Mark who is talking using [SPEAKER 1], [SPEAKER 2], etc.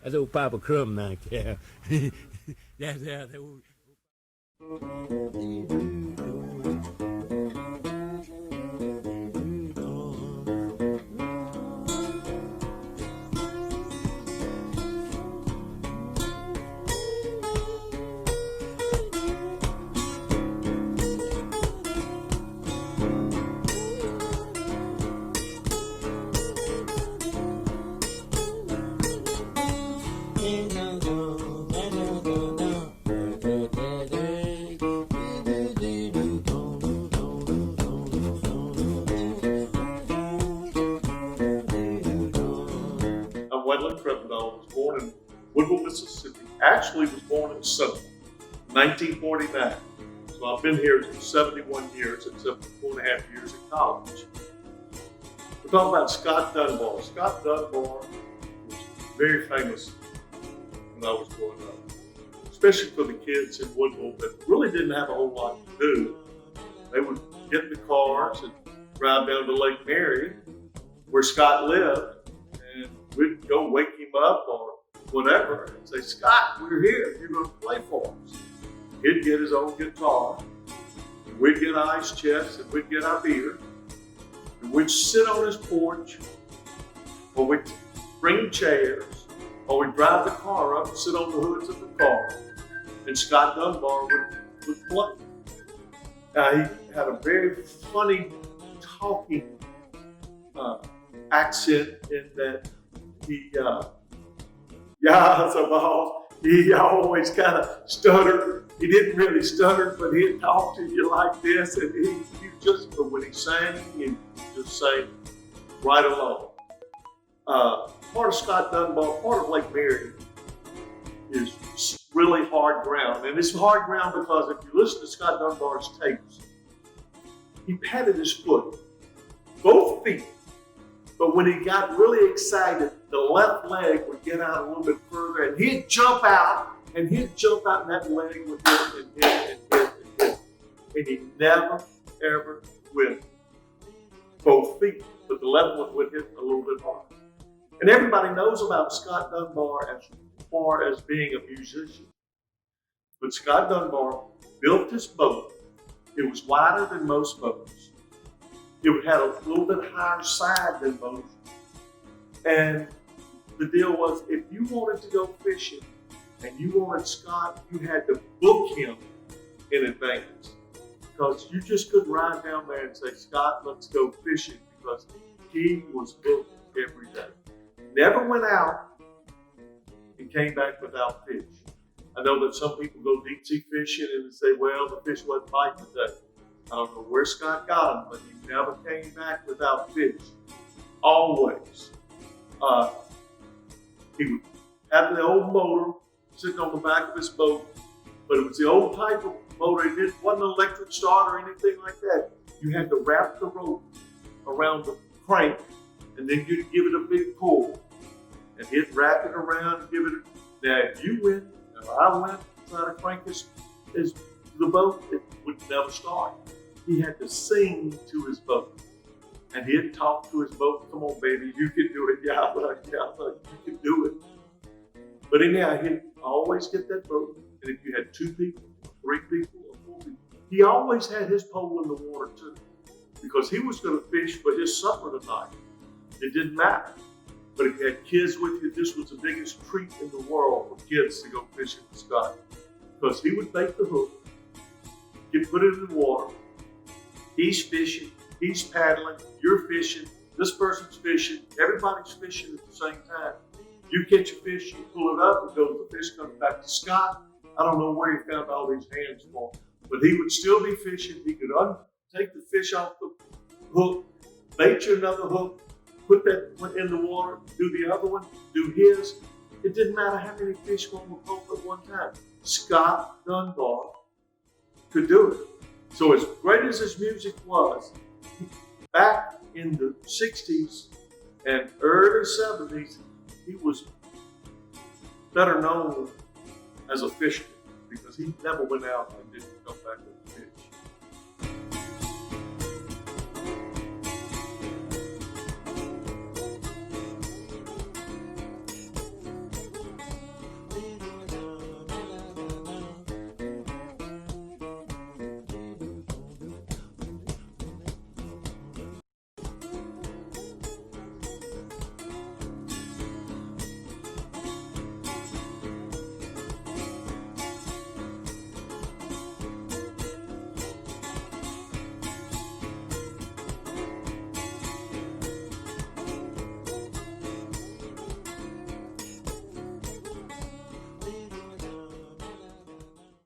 [SPEAKER 1] That's old Papa Crumb back there. That's the old.
[SPEAKER 2] Wettlin Treppendahl was born in Woodville, Mississippi. Actually was born in Summer, 1949. So I've been here for 71 years, except for 4.5 years at college. We're talking about Scott Dunbar. Scott Dunbar was very famous when I was growing up, especially for the kids in Woodville that really didn't have a whole lot to do. They would get in the cars and drive down to Lake Mary, where Scott lived, and we'd go wake him up or whatever and say, "Scott, we're here. You're going to play for us." He'd get his own guitar, and we'd get ice chests, and we'd get our beer, and we'd sit on his porch, or we'd bring chairs, or we'd drive the car up and sit on the hoods of the car, and Scott Dunbar would play. Now, he had a very funny talking accent in that he always kind of stuttered. He didn't really stutter, but he'd talk to you like this, and but when he sang, he just sang right along. Part of Scott Dunbar, part of Lake Mary, is really hard ground, and it's hard ground because if you listen to Scott Dunbar's tapes, he patted his foot, both feet. But when he got really excited, the left leg would get out a little bit further, and he'd jump out, and that leg would hit and hit and hit and hit. And he never, ever went both feet, but the left one would hit a little bit harder. And everybody knows about Scott Dunbar as far as being a musician. But Scott Dunbar built this boat. It was wider than most boats. It had a little bit higher side than most. And the deal was, if you wanted to go fishing and you wanted Scott, you had to book him in advance. Because you just couldn't ride down there and say, "Scott, let's go fishing," because he was booked every day. Never went out and came back without fish. I know that some people go deep sea fishing and say, "Well, the fish wasn't biting today." I don't know where Scott got him, but he never came back without fish. Always. He would have the old motor sitting on the back of his boat, but it was the old type of motor. It wasn't an electric start or anything like that. You had to wrap the rope around the crank, and then you'd give it a big pull. And he'd wrap it around and give it a... Now, if you went, if I went, trying to crank the boat, it would never start. He had to sing to his boat. And he'd talk to his boat, "Come on, baby, you can do it." Yeah, you can do it. But anyhow, he'd always get that boat. And if you had 2 people, 3 people, or 4 people, he always had his pole in the water too. Because he was going to fish for his supper tonight. It didn't matter. But if you had kids with you, this was the biggest treat in the world for kids to go fishing with Scott. Because he would bait the hook, he'd put it in the water, he's fishing, he's paddling, you're fishing, this person's fishing, everybody's fishing at the same time. You catch a fish, you pull it up, and the fish comes back to Scott. I don't know where he found all these hands for, but he would still be fishing. He could take the fish off the hook, bait you another hook, put that one in the water, do the other one, do his. It didn't matter how many fish were on the boat at one time. Scott Dunbar could do it. So as great as his music was, back in the 60s and early 70s, he was better known as a fisherman because he never went out and didn't come back with